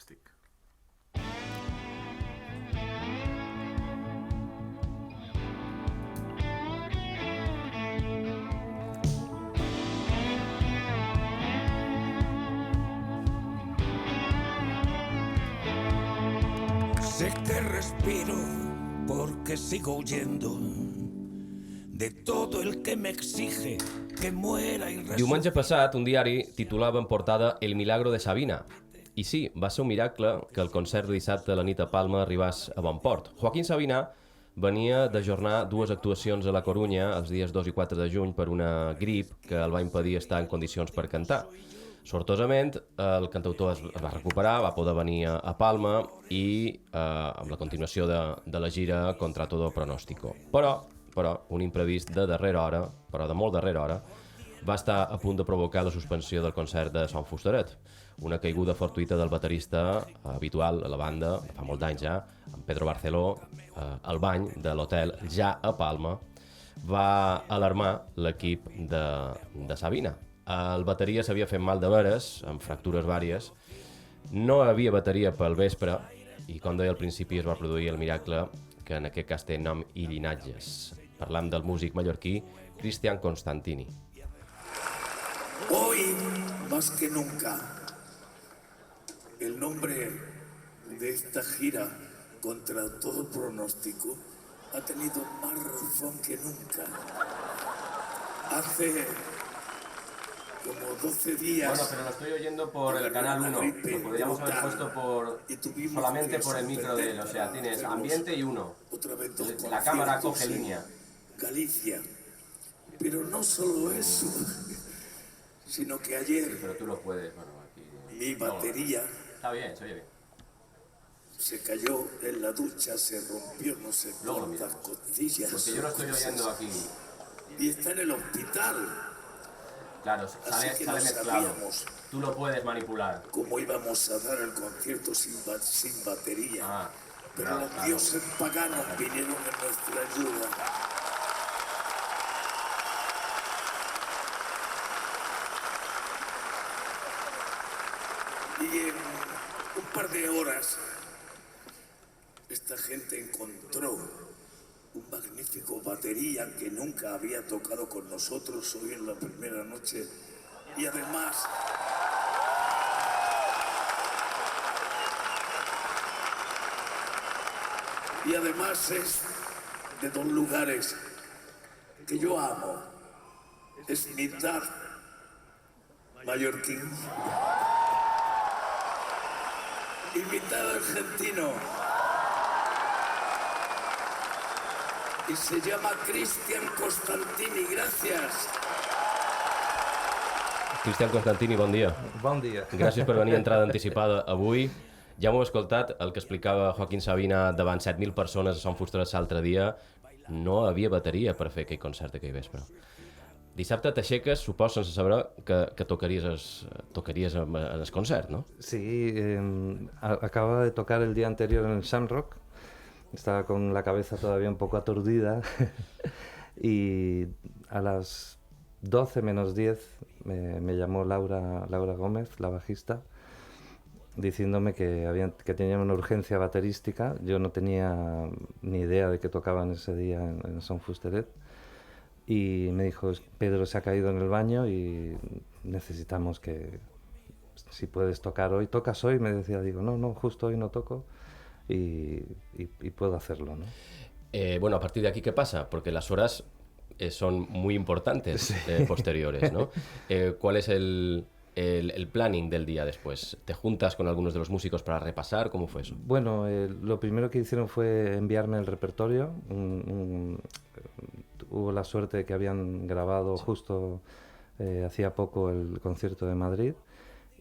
fantàstic. Sé que respiro porque sigo huyendo de todo el que me exige que muera y resucite. Diumenge passat, un diari titulava en portada El milagro de Sabina. I sí, va ser un miracle que el concert de dissabte a la nit a Palma arribés a bon port. Joaquín Sabina venia d'ajornar dues actuacions a la Corunya els dies 2 i 4 de juny per una grip que el va impedir estar en condicions per cantar. Sortosament, el cantautor es va recuperar, va poder venir a Palma i amb la continuació de la gira contra todo pronóstico. Però un imprevist de darrera hora, però de molt darrera hora, va estar a punt de provocar la suspensió del concert de Son Fustaret. Una caiguda fortuita del baterista habitual a la banda, fa molts anys ja, en Pedro Barceló, al bany de l'hotel ja a Palma, va alarmar l'equip de Sabina. El bateria s'havia fet mal de veres, amb fractures vàries, no havia bateria pel vespre i, com deia al principi, es va produir el miracle que en aquest cas té nom i llinatges. Parlam del músic mallorquí Cristian Constantini. Hoy, más que nunca, el nombre de esta gira contra todo pronóstico ha tenido más razón que nunca. Hace como 12 días... Bueno, pero lo estoy oyendo por el canal 1. Lo podríamos haber puesto solamente por el micro de él. O sea, tienes ambiente y 1. La cámara coge línea. Galicia. Pero no solo eso, sino que ayer... Sí, pero tú lo puedes, bueno, aquí... Mi batería... Está bien, se oye bien. Se cayó en la ducha, se rompió, no sé cuántas costillas. Porque yo lo estoy oyendo aquí. Y está en el hospital. Claro, sale mezclado. Tú lo puedes manipular. ¿Cómo íbamos a dar el concierto sin batería? Pero los dioses paganos vinieron en nuestra ayuda. Y en un par de horas, esta gente encontró un magnífico batería que nunca había tocado con nosotros hoy en la primera noche. Y además... es de dos lugares que yo amo. Es mitad mallorquín y mitad argentino. Y se llama Cristian Constantini. Gracias. Cristian Constantini, bon dia. Bon dia. Gràcies per venir a entrada anticipada avui. Ja m'ho he escoltat, el que explicava Joaquín Sabina davant 7.000 persones a Son Fustaret l'altre dia. No havia bateria per fer aquell concert aquell vespre. Dissabte t'aixeques, suposo, sense saber que tocaries en el concert, ¿no? Sí, acababa de tocar el día anterior en el Shamrock. Estaba con la cabeza todavía un poco aturdida y a las 12 menos 10 me llamó Laura Gómez, la bajista, diciéndome que tenían una urgencia baterística. Yo no tenía ni idea de que tocaban ese día en Son Fustaret y me dijo: Pedro se ha caído en el baño y necesitamos que, si puedes tocar hoy. ¿Tocas hoy? Me decía. Digo, no, justo hoy no toco y puedo hacerlo, ¿no? Bueno, a partir de aquí, ¿qué pasa? Porque las horas son muy importantes, posteriores, ¿no? ¿Cuál es el planning del día después? ¿Te juntas con algunos de los músicos para repasar? ¿Cómo fue eso? Bueno, lo primero que hicieron fue enviarme el repertorio. Hubo la suerte de que habían grabado justo hacía poco el concierto de Madrid,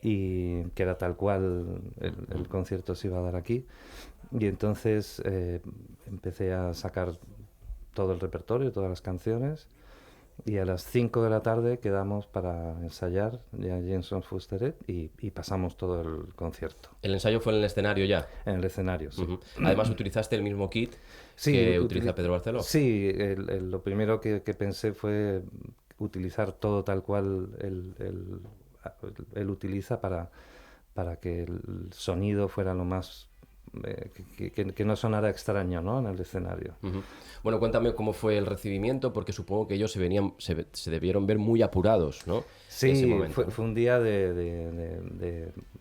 y que era tal cual el concierto se iba a dar aquí. Y entonces empecé a sacar todo el repertorio, todas las canciones, y a las 5 de la tarde quedamos para ensayar ya en Son Fustaret y pasamos todo el concierto. ¿El ensayo fue en el escenario ya? En el escenario, sí. Además, ¿utilizaste el mismo kit que utiliza Pedro Barceló? Sí, lo primero que pensé fue utilizar todo tal cual él utiliza para para que el sonido fuera lo más... que no sonara extraño, ¿no? En el escenario. Ujú. Bueno, cuéntame cómo fue el recibimiento, porque supongo que ellos se debieron ver muy apurados, ¿no? Ese Sí, momento, ¿no? fue un día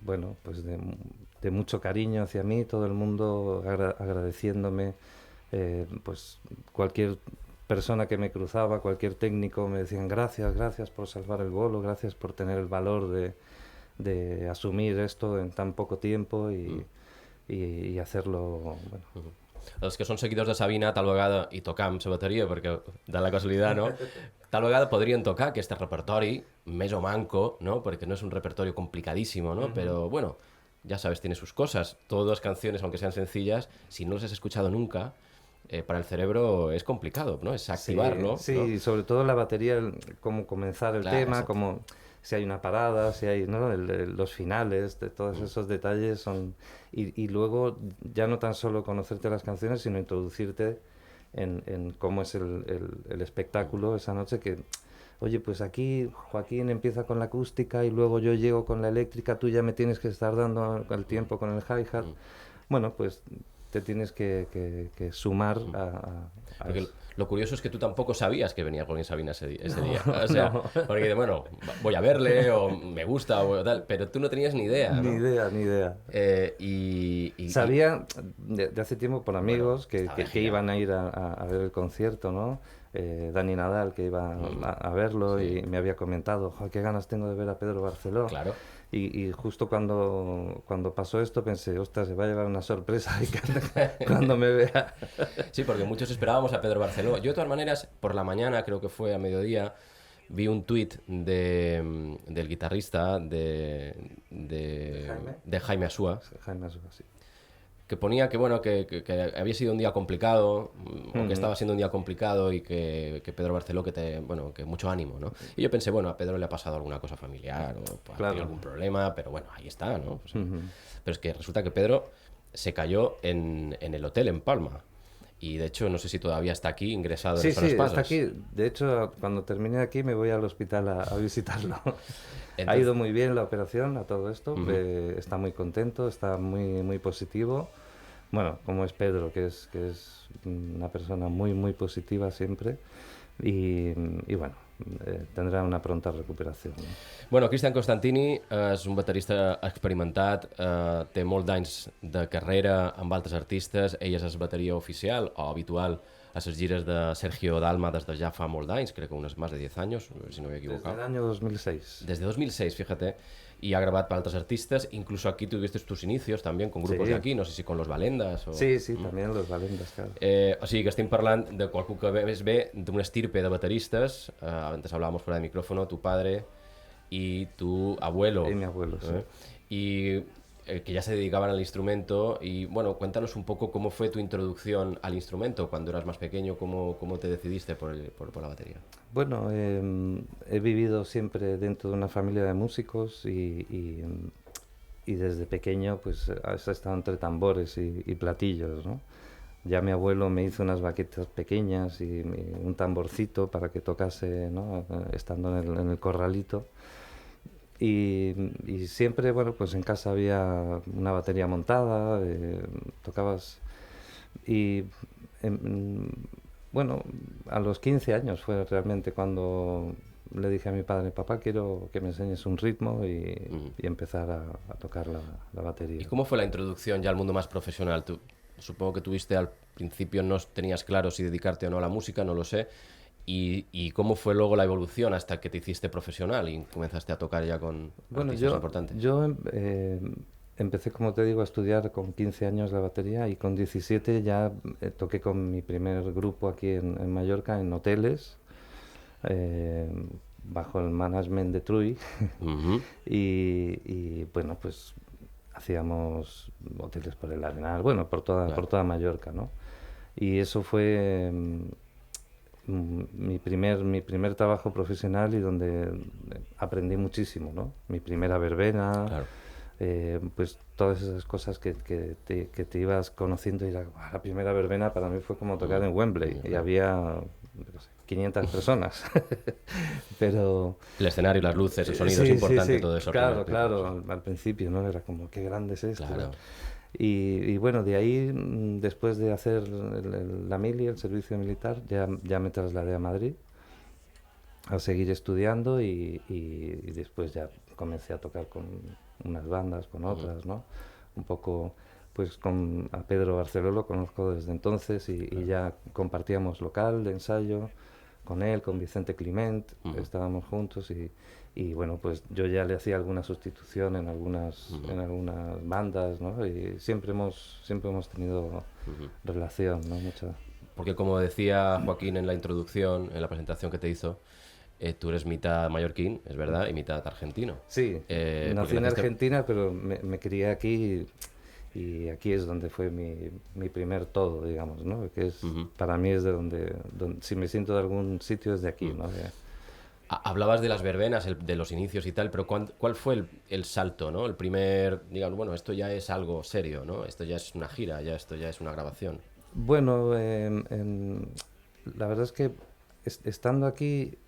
bueno, pues de mucho cariño hacia mí, todo el mundo agradeciéndome, pues cualquier persona que me cruzaba, cualquier técnico me decían gracias, gracias por salvar el bolo, gracias por tener el valor de asumir esto en tan poco tiempo y hacerlo, bueno. Els que són seguidors de Sabina tal vegada, i tocar amb la bateria, perquè de la casualitat, no? Tal vegada podrien tocar aquest repertori, més o manco, ¿no? Porque no es un repertorio complicadísimo, ¿no? Pero bueno, ya sabes, tiene sus cosas. Todas las canciones, aunque sean sencillas, si no las has escuchado nunca, para el cerebro es complicado, ¿no? Es activarlo. Sí, ¿no? sí, sobre todo la batería, cómo comenzar el Claro, tema, exacto. cómo si hay una parada, si hay, ¿no? Los finales, de todos esos detalles son... Y luego ya no tan solo conocerte las canciones, sino introducirte en cómo es el espectáculo esa noche que... Oye, pues aquí Joaquín empieza con la acústica y luego yo llego con la eléctrica, tú ya me tienes que estar dando el tiempo con el hi-hat. Bueno, pues te tienes que sumar a Porque eso. lo curioso es que tú tampoco sabías que venía Joaquín Sabina ese No, día. O sea, no. porque, bueno, voy a verle o me gusta o tal, pero tú no tenías ni idea, Ni ¿no? idea, ni idea. Sabía de hace tiempo por bueno, amigos estaba que imaginado. iban a ir a ver el concierto, ¿no? Dani Nadal, que iba a verlo sí. y me había comentado, "Jo, qué ganas tengo de ver a Pedro Barceló". Claro. Y justo cuando pasó esto pensé, ostras, se va a llevar una sorpresa y cuando me vea. Sí, porque muchos esperábamos a Pedro Barceló. Yo, de todas maneras, por la mañana, creo que fue a mediodía, vi un tuit del guitarrista Jaime? de Jaime Asúa, Jaime Asúa, sí. que ponía que, bueno, que había sido un día complicado, o que estaba siendo un día complicado y que Pedro Barceló, bueno, que mucho ánimo, ¿no? Y yo pensé, bueno, a Pedro le ha pasado alguna cosa familiar o ha Claro. tenido algún problema, pero bueno, ahí está, ¿no? O sea, pero es que resulta que Pedro se cayó en el hotel en Palma. Y de hecho, no sé si todavía está aquí ingresado en Sí, las zonas sí, está pasas. aquí. De hecho, cuando termine aquí me voy al hospital a visitarlo. Ha Entonces- ido muy bien la operación, a todo esto. Está muy contento, está muy, muy positivo. Bueno, como es Pedro, que es una persona muy, muy positiva siempre. Y bueno, tendrá una pronta recuperación, ¿no? Bueno, Cristian Costantini és un baterista experimentat, té molts d'anys de carrera amb altres artistes, ell és bateria oficial o habitual a les gires de Sergio Dalma des de ja fa molt d'anys, crec que unos más de 10 años, si no me he Desde equivocado. el año 2006. Desde 2006, fíjate, y ha grabado para otros artistas, incluso aquí tuviste tus inicios también con grupos Sí. de aquí, no sé si con los Valendas o... Sí, sí, también los Valendas, claro. O sigui que estem parlant de qualcú que ve d'una estirpe de bateristas, antes hablábamos fuera de micrófono, tu padre y tu abuelo. Y mi abuelo, sí. Y que ya se dedicaban al instrumento. Y bueno, cuéntanos un poco cómo fue tu introducción al instrumento cuando eras más pequeño, cómo te decidiste por la batería. Bueno, he vivido siempre dentro de una familia de músicos y desde pequeño pues has estado entre tambores y platillos, ¿no? Ya mi abuelo me hizo unas baquetas pequeñas y un tamborcito para que tocase, ¿no? Estando en el corralito. Y siempre, bueno, pues en casa había una batería montada, tocabas... Y bueno, a los 15 años fue realmente cuando le dije a mi padre, papá, quiero que me enseñes un ritmo y empezar a tocar la batería. ¿Y cómo fue la introducción ya al mundo más profesional? Tú, supongo que tuviste al principio, no tenías claro si dedicarte o no a la música, no lo sé. ¿Y cómo fue luego la evolución hasta que te hiciste profesional y comenzaste a tocar ya con artistas importantes? Yo empecé, como te digo, a estudiar con 15 años la batería y con 17 ya toqué con mi primer grupo aquí en Mallorca, en hoteles, bajo el management de Trui. Y bueno, pues hacíamos hoteles por el Arenal, bueno, por toda Mallorca, ¿no? Y eso fue mi primer trabajo profesional y donde aprendí muchísimo, ¿no? Mi primera verbena, Claro. pues todas esas cosas que te ibas conociendo y la primera verbena para mí fue como tocar en Wembley y había, no sé, 500 personas. Pero... El escenario, las luces, el sonido, sí, es importante sí. todo eso. Claro, claro, al principio, ¿no? Era como, qué grande es esto. Claro. Y bueno, de ahí, después de hacer la mili, el servicio militar, ya me trasladé a Madrid a seguir estudiando y después ya comencé a tocar con unas bandas, con otras, ¿no? Un poco, pues a Pedro Barceló lo conozco desde entonces y ya compartíamos local de ensayo con él, con Vicente Climent, estábamos juntos y bueno, pues yo ya le hacía alguna sustitución en algunas bandas, ¿no? Y siempre hemos tenido relación, ¿no? Mucha. Porque como decía Joaquín en la introducción, en la presentación que te hizo, tú eres mitad mallorquín, es verdad, y mitad argentino. Sí, nací en Argentina, pero me crié aquí y aquí es donde fue mi primer todo, digamos, ¿no? Que es, para mí es de donde si me siento de algún sitio es de aquí, ¿no? Hablabas de las verbenas, de los inicios y tal, pero ¿cuál fue el salto, ¿no? El primer, digamos, bueno, esto ya es algo serio, ¿no? Esto ya es una gira, esto ya es una grabación. Bueno, la verdad es que estando aquí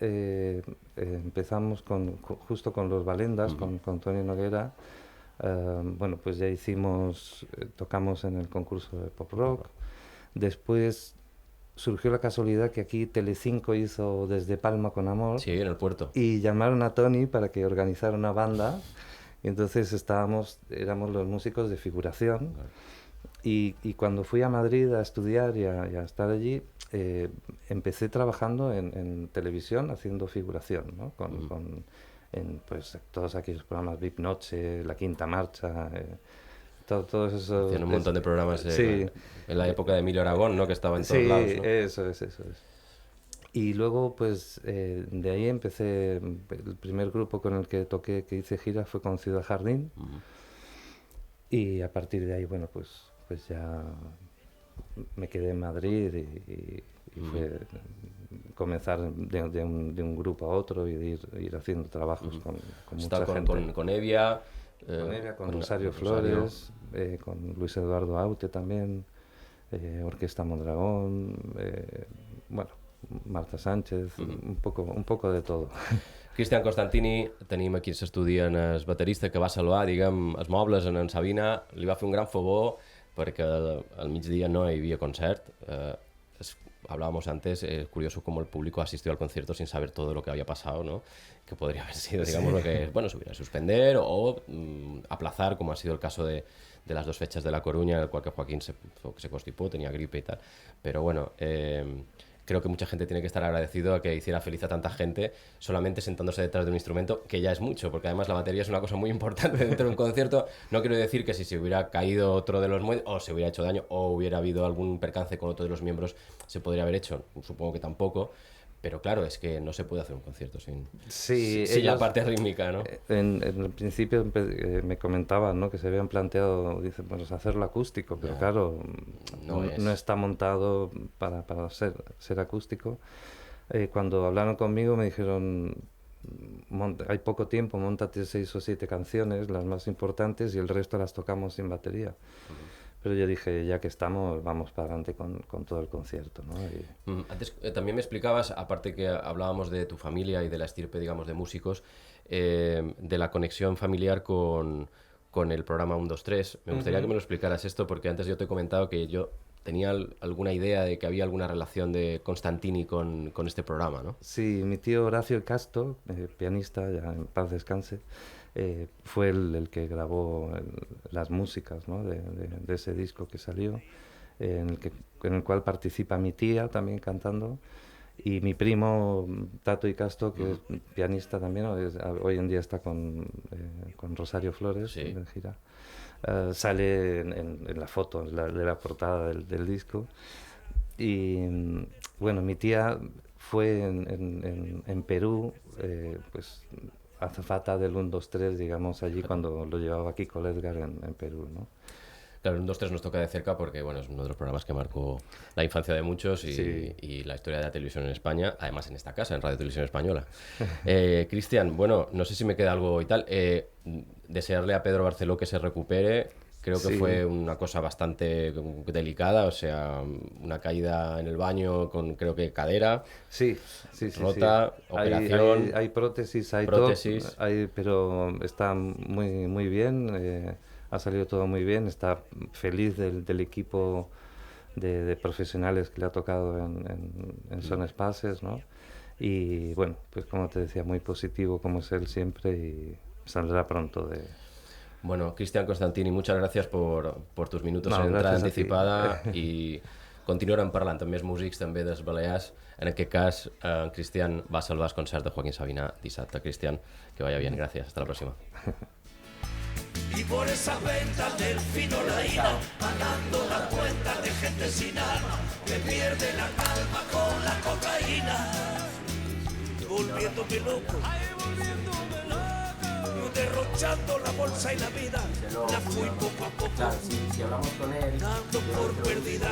empezamos justo con los Balendas, con Tony Noguera. Bueno, pues ya tocamos en el concurso de pop rock. Después surgió la casualidad que aquí Telecinco hizo Desde Palma con Amor. Sí, en el puerto. Y llamaron a Tony para que organizara una banda. Y entonces éramos los músicos de figuración. Claro. Y cuando fui a Madrid a estudiar y a estar allí, empecé trabajando en televisión haciendo figuración, ¿no? En pues, todos aquellos programas, VIP Noche, La Quinta Marcha, todos esos... Hacían un montón de programas sí, en la época de Emilio Aragón, ¿no? Que estaba en todos lados, ¿no? Eso es. Y luego, pues, de ahí empecé, el primer grupo con el que toqué, que hice gira, fue con Ciudad Jardín. Y a partir de ahí, bueno, pues ya me quedé en Madrid y fue comenzar de un grupo a otro y ir haciendo trabajos con mucha gente. Con Evia, con Rosario Flores, con Luis Eduardo Aute también, Orquesta Mondragón, bueno, Marta Sánchez, un poco de todo. Cristian Costantini, tenim aquí s'estudien el baterista que va salvar, diguem, els mobles en Sabina, li va fer un gran favor perquè al migdia no hi havia concert. Hablábamos antes, es curioso cómo el público asistió al concierto sin saber todo lo que había pasado, ¿no? Que podría haber sido, digamos, lo que bueno, se hubiera suspender o aplazar, como ha sido el caso de las dos fechas de La Coruña, en el cual que Joaquín se constipó, tenía gripe y tal. Pero bueno, creo que mucha gente tiene que estar agradecido a que hiciera feliz a tanta gente solamente sentándose detrás de un instrumento, que ya es mucho, porque además la batería es una cosa muy importante dentro de un concierto. No quiero decir que si se hubiera caído otro de los muelles, o se hubiera hecho daño, o hubiera habido algún percance con otro de los miembros, se podría haber hecho. Supongo que tampoco. Pero claro, es que no se puede hacer un concierto sin la parte rítmica, ¿no? En el principio me comentaban, ¿no? Que se habían planteado, dicen, pues hacerlo acústico, pero claro, no está montado para ser acústico. Cuando hablaron conmigo me dijeron, hay poco tiempo, móntate 6 o 7 canciones, las más importantes, y el resto las tocamos sin batería. Pero yo dije, ya que estamos, vamos para adelante con todo el concierto, ¿no? Antes también me explicabas, aparte que hablábamos de tu familia y de la estirpe, digamos, de músicos, de la conexión familiar con el programa 1, 2, 3. Me gustaría que me lo explicaras esto, porque antes yo te he comentado que yo tenía alguna idea de que había alguna relación de Costantini con este programa, ¿no? Sí, mi tío Horacio Casto, pianista, ya en paz descanse, fue el que grabó las músicas, ¿no? de ese disco que salió, en el cual participa mi tía también cantando, y mi primo Tato Icasto, que es pianista también, hoy en día está con Rosario Flores en gira. Sale en la foto de la portada del disco. Y bueno, mi tía fue en Perú, pues azafata del 1, 2, 3, digamos, allí cuando lo llevaba Kiko Ledgar en Perú, ¿no? Claro, el 1, 2, 3 nos toca de cerca porque bueno, es uno de los programas que marcó la infancia de muchos y la historia de la televisión en España, además en esta casa, en Radio Televisión Española. Cristian, bueno, no sé si me queda algo y tal. Desearle a Pedro Barceló que se recupere, creo que Sí. fue una cosa bastante delicada, o sea, una caída en el baño con creo que cadera, Sí, sí, sí, rota, sí. operación, Hay prótesis, hay prótesis. todo, pero está muy, muy bien, ha salido todo muy bien, está feliz del equipo de profesionales que le ha tocado en Son Espaces, ¿no? Y bueno, pues como te decía, muy positivo como es él siempre y saldrá pronto de... Bueno, Cristian Constantini, muchas gracias por tus minutos No, en entrada gracias a ti. anticipada i continuarem parlant amb més músics també dels Balears. En aquest cas, Cristian va salvar el concert de Joaquín Sabina dissabte. Cristian, que vaya bien, gracias. Hasta la próxima. Y por esas ventas del fino la ira, pagando las cuentas de gente sin alma, que pierde la calma con la cocaína, volviéndome loco, derrochando la bolsa y la vida, la fui poco a poco, Claro, si hablamos con él, dando por perdida.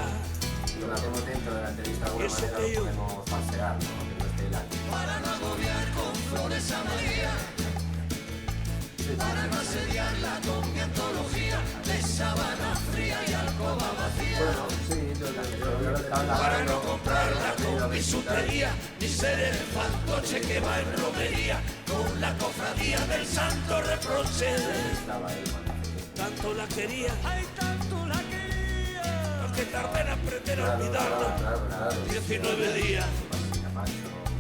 lo metemos dentro de la entrevista de alguna Eso manera, te lo digo. podemos falsear, ¿no? Que no esté él aquí. Para no agobiar con flores a María, para no asediarla con mi antología de sábana fría y alcoba vacía. Bueno, sí, yo creo que estaba Para no comprarla con bisutería, ni ser el fantoche que va en romería, con la cofradía del santo reproche. Tanto la quería, ay, tanto la quería, aunque tardé en aprender a olvidarla. 19 días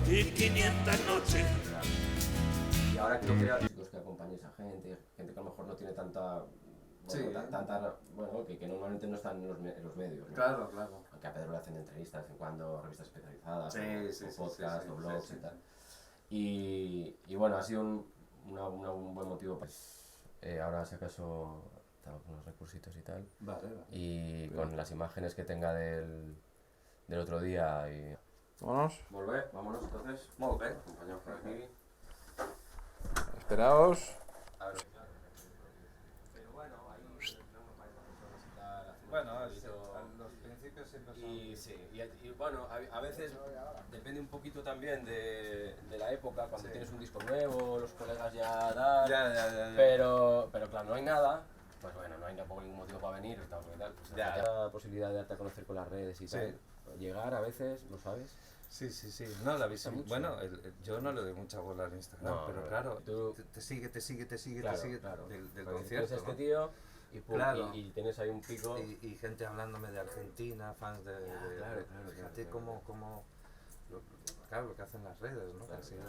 y 500 noches. Y ahora creo que Chicos que acompañes a gente que a lo mejor no tiene tanta... Sí. Bueno, que normalmente no están en los medios, ¿no? Claro, claro. Aunque a Pedro le hacen entrevistas en cuando, revistas especializadas, Sí, o, sí, o sí, podcasts, sí, o sí, blogs sí, y tal. Y bueno, ha sido un buen motivo. Pues, ahora si acaso tengo unos recursitos y tal. Vale, vale. Y con las imágenes que tenga del otro día y... Vámonos. Vámonos entonces. Molt bé. Acompañados por aquí. Esperaos. Bueno, los principios siempre Y sí, y bueno, a veces depende un poquito también de la época, cuando Sí. tienes un disco nuevo, los colegas ya dan, Ya. pero claro, no hay nada, pues bueno, no hay tampoco ningún motivo para venir, tal, porque tal, pues Ya. la posibilidad de darte a conocer con las redes y Sí. tal, llegar a veces, ¿lo sabes? Sí. No, la Gusta mucho. Bueno, yo no le doy mucha bola al Instagram, No, pero no, claro, tú- te sigue Claro. del Porque concierto. tienes este ¿no? tío y, pum, Claro. y tienes ahí un pico. Y gente hablándome de Argentina, fans de claro, fíjate claro. cómo claro, lo que hacen las redes, ¿no? Claro, Consigue a la